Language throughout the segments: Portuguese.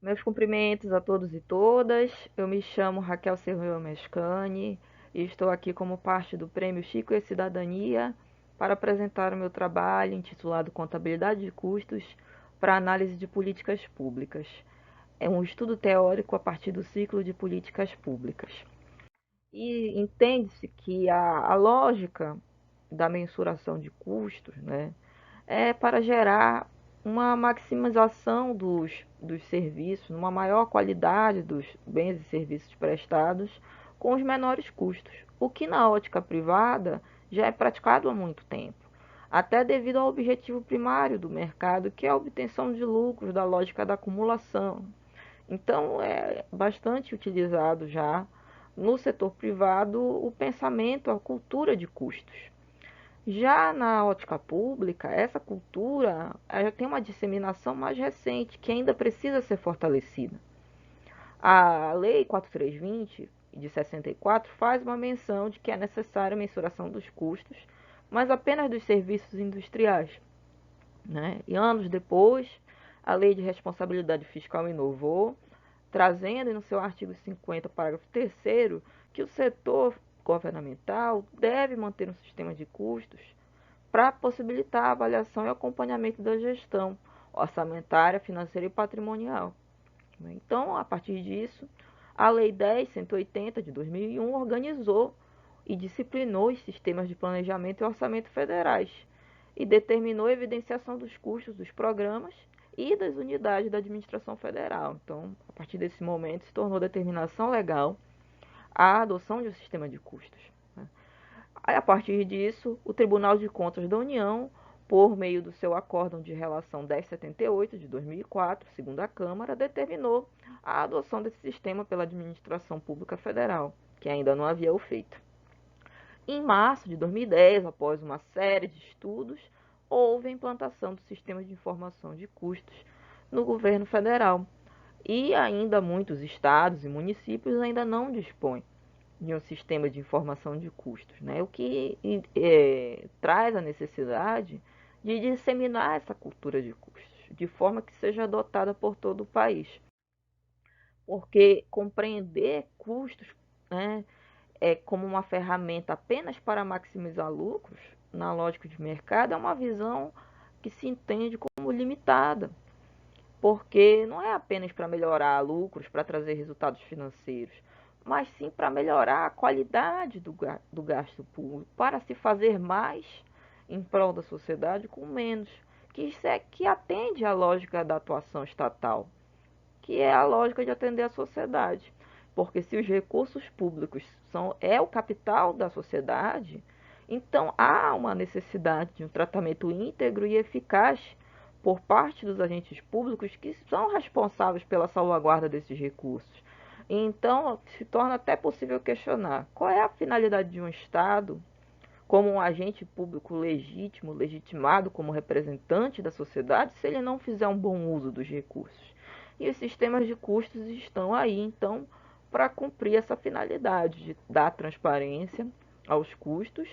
Meus cumprimentos a todos e todas. Eu me chamo Raquel Serrano Mescani e estou aqui como parte do Prêmio Chico e Cidadania para apresentar o meu trabalho intitulado Contabilidade de Custos para Análise de Políticas Públicas. É um estudo teórico a partir do ciclo de políticas públicas. E entende-se que a lógica da mensuração de custos, né, é para gerar uma maximização dos serviços, uma maior qualidade dos bens e serviços prestados com os menores custos, o que na ótica privada já é praticado há muito tempo, até devido ao objetivo primário do mercado, que é a obtenção de lucros da lógica da acumulação. Então, é bastante utilizado já no setor privado o pensamento, a cultura de custos. Já na ótica pública, essa cultura já tem uma disseminação mais recente, que ainda precisa ser fortalecida. A Lei 4320 de 64 faz uma menção de que é necessária a mensuração dos custos, mas apenas dos serviços industriais, né? E anos depois, a Lei de Responsabilidade Fiscal inovou, trazendo no seu artigo 50, parágrafo 3º, que o setor governamental deve manter um sistema de custos para possibilitar a avaliação e acompanhamento da gestão orçamentária, financeira e patrimonial. Então, a partir disso, a Lei 10.180 de 2001 organizou e disciplinou os sistemas de planejamento e orçamento federais e determinou a evidenciação dos custos dos programas e das unidades da administração federal. Então, a partir desse momento, se tornou determinação legal a adoção de um sistema de custos. Aí, a partir disso, o Tribunal de Contas da União, por meio do seu Acórdão de Relação 1078 de 2004, segundo a Câmara, determinou a adoção desse sistema pela Administração Pública Federal, que ainda não havia o feito. Em março de 2010, após uma série de estudos, houve a implantação do Sistema de Informação de Custos no governo federal. E ainda muitos estados e municípios ainda não dispõem de um sistema de informação de custos, né? O que traz a necessidade de disseminar essa cultura de custos, de forma que seja adotada por todo o país. Porque compreender custos, né, como uma ferramenta apenas para maximizar lucros, na lógica de mercado, é uma visão que se entende como limitada, porque não é apenas para melhorar lucros, para trazer resultados financeiros, mas sim para melhorar a qualidade do gasto público, para se fazer mais em prol da sociedade com menos, que isso é que atende à lógica da atuação estatal, que é a lógica de atender a sociedade. Porque se os recursos públicos é o capital da sociedade, então há uma necessidade de um tratamento íntegro e eficaz por parte dos agentes públicos que são responsáveis pela salvaguarda desses recursos. Então, se torna até possível questionar qual é a finalidade de um Estado como um agente público legítimo, legitimado como representante da sociedade, se ele não fizer um bom uso dos recursos. E os sistemas de custos estão aí, então, para cumprir essa finalidade de dar transparência aos custos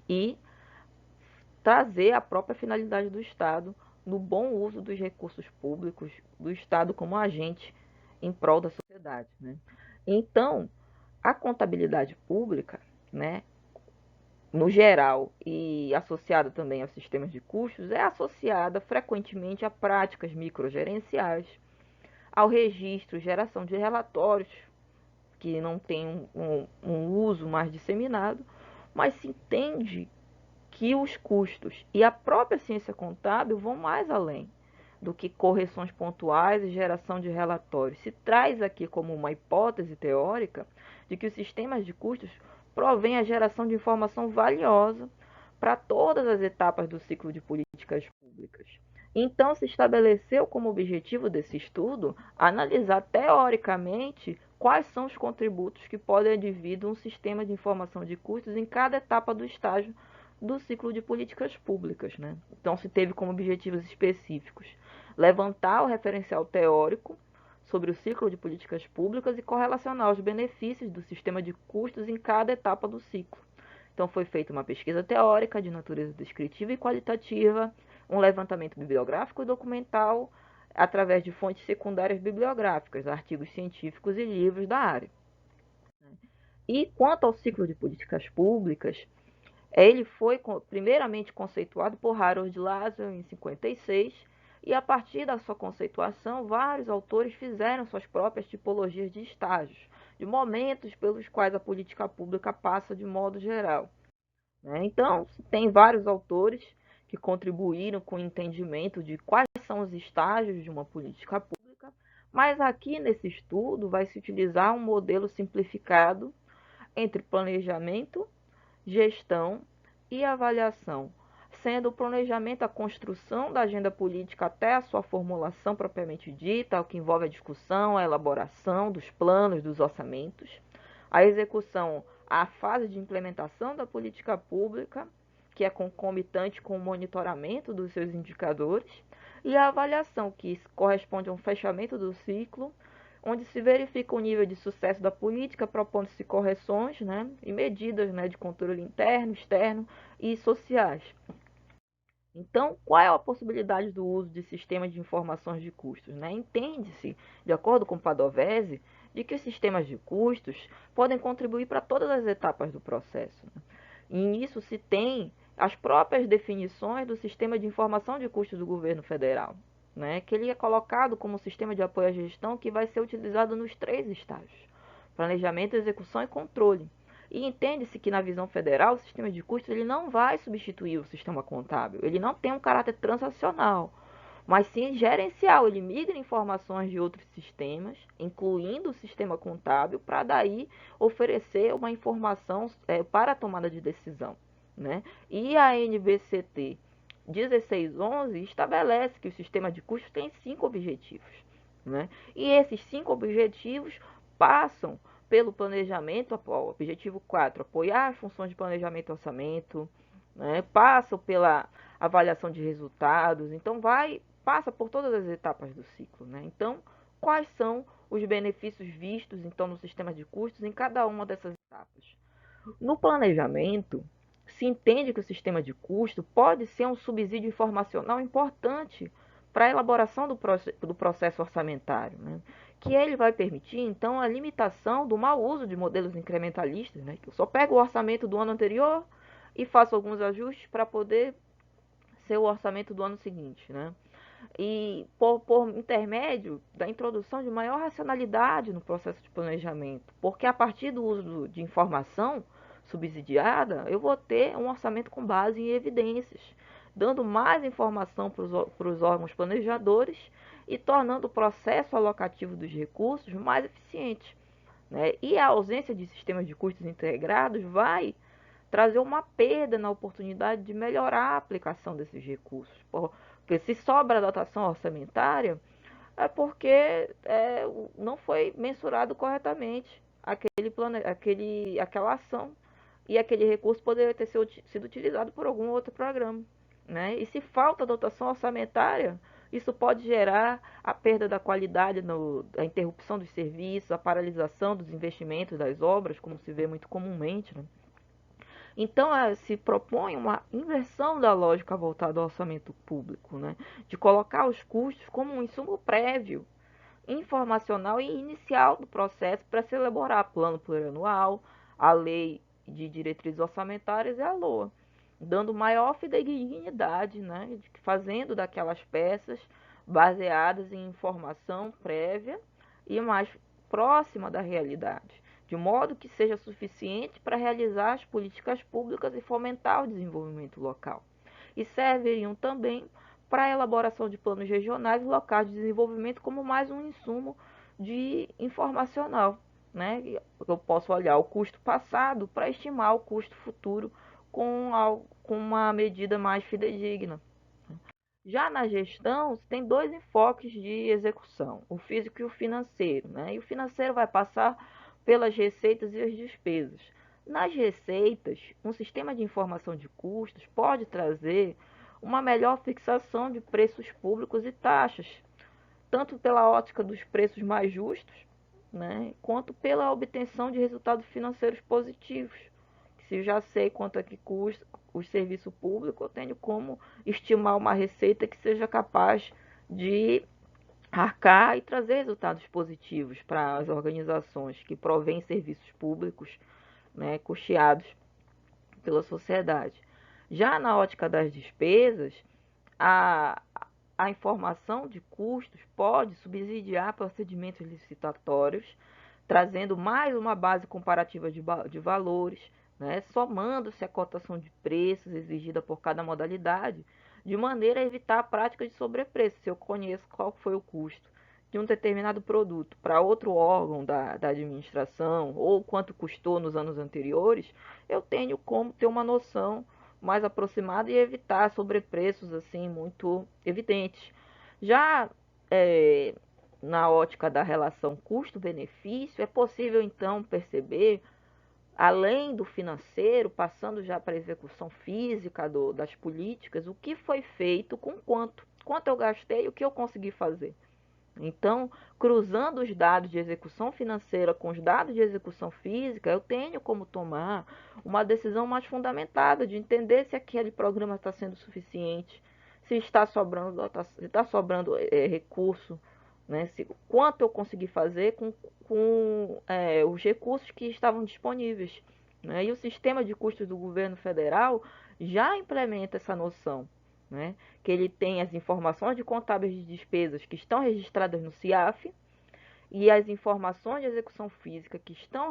e trazer a própria finalidade do Estado no bom uso dos recursos públicos, do Estado como agente em prol da sociedade, né? Então, a contabilidade pública, né, no geral e associada também aos sistemas de custos, é associada frequentemente a práticas microgerenciais, ao registro, geração de relatórios que não tem um uso mais disseminado, mas se entende que os custos e a própria ciência contábil vão mais além do que correções pontuais e geração de relatórios. Se traz aqui como uma hipótese teórica de que os sistemas de custos provêm a geração de informação valiosa para todas as etapas do ciclo de políticas públicas. Então, se estabeleceu como objetivo desse estudo analisar teoricamente quais são os contributos que podem advir de um sistema de informação de custos em cada etapa do estágio do ciclo de políticas públicas, né? Então, se teve como objetivos específicos levantar o referencial teórico sobre o ciclo de políticas públicas e correlacionar os benefícios do sistema de custos em cada etapa do ciclo. Então, foi feita uma pesquisa teórica de natureza descritiva e qualitativa, um levantamento bibliográfico e documental através de fontes secundárias bibliográficas, artigos científicos e livros da área. E quanto ao ciclo de políticas públicas, ele foi primeiramente conceituado por Harold Laszlo em 56, e a partir da sua conceituação, vários autores fizeram suas próprias tipologias de estágios, de momentos pelos quais a política pública passa de modo geral. Então, tem vários autores que contribuíram com o entendimento de quais são os estágios de uma política pública, mas aqui nesse estudo vai se utilizar um modelo simplificado entre planejamento, gestão e avaliação, sendo o planejamento a construção da agenda política até a sua formulação propriamente dita, o que envolve a discussão, a elaboração dos planos, dos orçamentos, a execução, a fase de implementação da política pública, que é concomitante com o monitoramento dos seus indicadores, e a avaliação, que corresponde a um fechamento do ciclo, onde se verifica o nível de sucesso da política, propondo-se correções, e medidas, de controle interno, externo e sociais. Então, qual é a possibilidade do uso de sistemas de informações de custos? Entende-se, de acordo com Padovese, de que os sistemas de custos podem contribuir para todas as etapas do processo. E nisso se tem as próprias definições do sistema de informação de custos do governo federal, que ele é colocado como sistema de apoio à gestão que vai ser utilizado nos 3 estágios: planejamento, execução e controle. E entende-se que na visão federal o sistema de custos ele não vai substituir o sistema contábil, ele não tem um caráter transacional, mas sim gerencial. Ele migra informações de outros sistemas, incluindo o sistema contábil, para daí oferecer uma informação para a tomada de decisão. E a NBCT 1611 estabelece que o sistema de custos tem 5 objetivos. E esses 5 objetivos passam pelo planejamento, objetivo 4, apoiar as funções de planejamento e orçamento, passam pela avaliação de resultados, então passa por todas as etapas do ciclo. Então, quais são os benefícios vistos então no sistema de custos em cada uma dessas etapas? No planejamento, se entende que o sistema de custo pode ser um subsídio informacional importante para a elaboração do processo orçamentário, que ele vai permitir, então, a limitação do mau uso de modelos incrementalistas, que eu só pego o orçamento do ano anterior e faço alguns ajustes para poder ser o orçamento do ano seguinte. E por intermédio da introdução de maior racionalidade no processo de planejamento, porque a partir do uso de informação subsidiada, eu vou ter um orçamento com base em evidências, dando mais informação para os órgãos planejadores e tornando o processo alocativo dos recursos mais eficiente. E a ausência de sistemas de custos integrados vai trazer uma perda na oportunidade de melhorar a aplicação desses recursos. Porque se sobra a dotação orçamentária, é porque não foi mensurado corretamente aquela ação, e aquele recurso poderia ter sido utilizado por algum outro programa. E se falta dotação orçamentária, isso pode gerar a perda da qualidade, a interrupção dos serviços, a paralisação dos investimentos das obras, como se vê muito comumente. Então, se propõe uma inversão da lógica voltada ao orçamento público, de colocar os custos como um insumo prévio, informacional e inicial do processo para se elaborar plano plurianual, a lei de diretrizes orçamentárias e a LOA, dando maior fidedignidade, fazendo daquelas peças baseadas em informação prévia e mais próxima da realidade, de modo que seja suficiente para realizar as políticas públicas e fomentar o desenvolvimento local. E serviriam também para a elaboração de planos regionais e locais de desenvolvimento como mais um insumo de informacional. Eu posso olhar o custo passado para estimar o custo futuro com uma medida mais fidedigna. Já na gestão, tem 2 enfoques de execução, o físico e o financeiro. E o financeiro vai passar pelas receitas e as despesas. Nas receitas, um sistema de informação de custos pode trazer uma melhor fixação de preços públicos e taxas, tanto pela ótica dos preços mais justos, quanto pela obtenção de resultados financeiros positivos. Se eu já sei quanto é que custa o serviço público, eu tenho como estimar uma receita que seja capaz de arcar e trazer resultados positivos para as organizações que provêm serviços públicos, né, custeados pela sociedade. Já na ótica das despesas, a, a informação de custos pode subsidiar procedimentos licitatórios, trazendo mais uma base comparativa de valores, né, somando-se a cotação de preços exigida por cada modalidade, de maneira a evitar a prática de sobrepreço. Se eu conheço qual foi o custo de um determinado produto para outro órgão da administração, ou quanto custou nos anos anteriores, eu tenho como ter uma noção mais aproximada e evitar sobrepreços assim muito evidentes. Já é, na ótica da relação custo-benefício, é possível então perceber, além do financeiro, passando já para a execução física das políticas, o que foi feito com quanto eu gastei e o que eu consegui fazer. Então, cruzando os dados de execução financeira com os dados de execução física, eu tenho como tomar uma decisão mais fundamentada de entender se aquele programa está sendo suficiente, se está sobrando recurso, né? Quanto eu consegui fazer com os recursos que estavam disponíveis. Né? E o sistema de custos do governo federal já implementa essa noção. Né? Que ele tem as informações de contábeis de despesas que estão registradas no CIAF e as informações de execução física que estão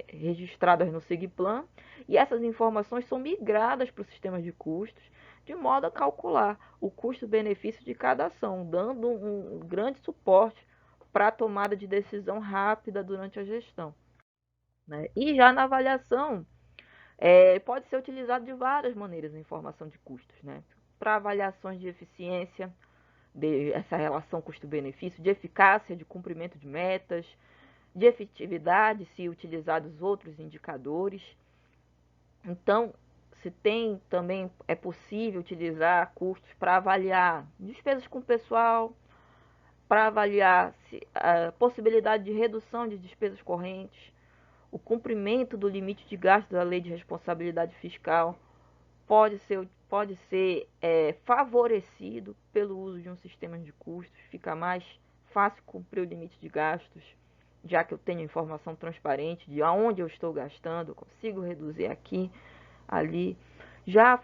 registradas no SIGPLAN, e essas informações são migradas para o sistema de custos, de modo a calcular o custo-benefício de cada ação, dando um grande suporte para a tomada de decisão rápida durante a gestão. Né? E já na avaliação, pode ser utilizado de várias maneiras a informação de custos, né? Para avaliações de eficiência, essa relação custo-benefício, de eficácia, de cumprimento de metas, de efetividade, se utilizados outros indicadores. Então, se tem também, é possível utilizar custos para avaliar despesas com pessoal, para avaliar a possibilidade de redução de despesas correntes, o cumprimento do limite de gastos da Lei de Responsabilidade Fiscal pode ser favorecido pelo uso de um sistema de custos, fica mais fácil cumprir o limite de gastos, já que eu tenho informação transparente de aonde eu estou gastando, eu consigo reduzir aqui, ali. Já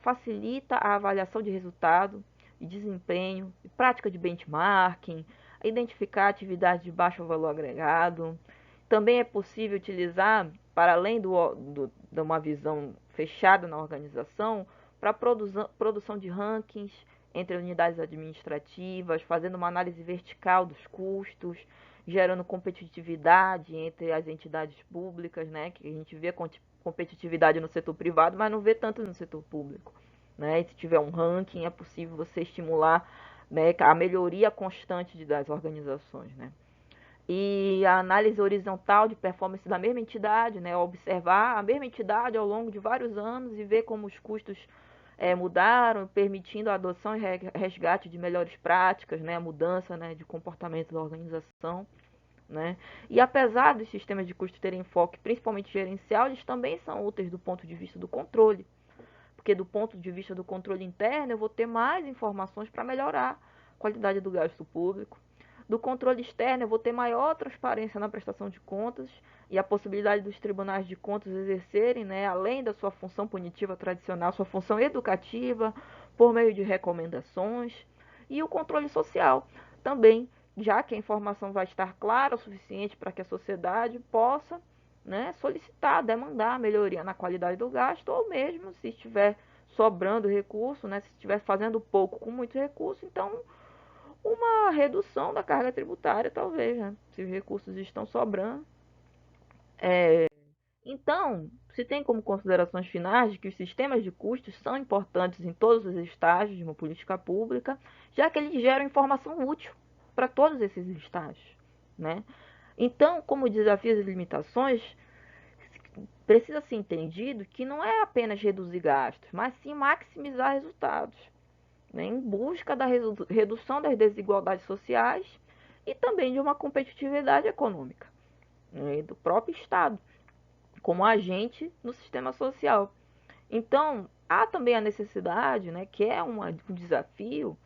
facilita a avaliação de resultado e desempenho, prática de benchmarking, identificar atividades de baixo valor agregado. Também é possível utilizar, para além de uma visão fechada na organização, para produção de rankings entre unidades administrativas, fazendo uma análise vertical dos custos, gerando competitividade entre as entidades públicas, né? Que a gente vê competitividade no setor privado, mas não vê tanto no setor público. Né? E se tiver um ranking, é possível você estimular, né, a melhoria constante das organizações. Né? E a análise horizontal de performance da mesma entidade, né? Observar a mesma entidade ao longo de vários anos e ver como os custos mudaram, permitindo a adoção e resgate de melhores práticas, né? A mudança, né, de comportamento da organização. Né? E apesar dos sistemas de custo terem enfoque principalmente gerencial, eles também são úteis do ponto de vista do controle. Porque do ponto de vista do controle interno, eu vou ter mais informações para melhorar a qualidade do gasto público. Do controle externo, eu vou ter maior transparência na prestação de contas e a possibilidade dos tribunais de contas exercerem, né, além da sua função punitiva tradicional, sua função educativa, por meio de recomendações. E o controle social também, já que a informação vai estar clara o suficiente para que a sociedade possa, né, solicitar, demandar melhoria na qualidade do gasto, ou mesmo se estiver sobrando recurso, né, se estiver fazendo pouco com muito recurso, então uma redução da carga tributária, talvez, né? Se os recursos estão sobrando. Então, se tem como considerações finais de que os sistemas de custos são importantes em todos os estágios de uma política pública, já que eles geram informação útil para todos esses estágios, né? Então, como desafios e limitações, precisa ser entendido que não é apenas reduzir gastos, mas sim maximizar resultados, né, em busca da redução das desigualdades sociais e também de uma competitividade econômica, né, do próprio Estado, como agente no sistema social. Então, há também a necessidade, né, que é um desafio,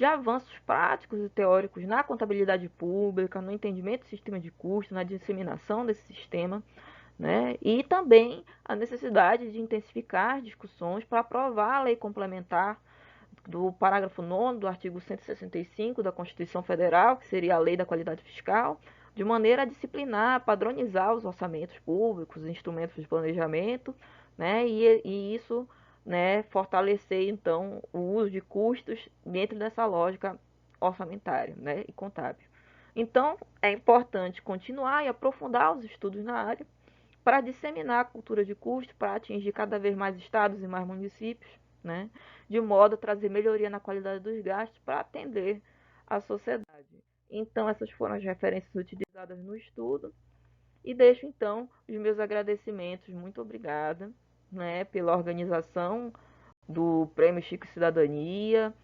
de avanços práticos e teóricos na contabilidade pública, no entendimento do sistema de custo, na disseminação desse sistema, né? E também a necessidade de intensificar discussões para aprovar a lei complementar do parágrafo 9º do artigo 165 da Constituição Federal, que seria a Lei da Qualidade Fiscal, de maneira a disciplinar, padronizar os orçamentos públicos, os instrumentos de planejamento, né? E isso, né, fortalecer então o uso de custos dentro dessa lógica orçamentária, né, e contábil. Então, é importante continuar e aprofundar os estudos na área para disseminar a cultura de custo, para atingir cada vez mais estados e mais municípios, né, de modo a trazer melhoria na qualidade dos gastos para atender a sociedade. Então, essas foram as referências utilizadas no estudo e deixo então os meus agradecimentos. Muito obrigada, né, pela organização do Prêmio Chico Cidadania,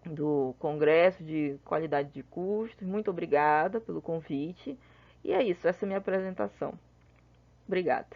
do Congresso de Qualidade de Custos. Muito obrigada pelo convite. E é isso, essa é a minha apresentação. Obrigada.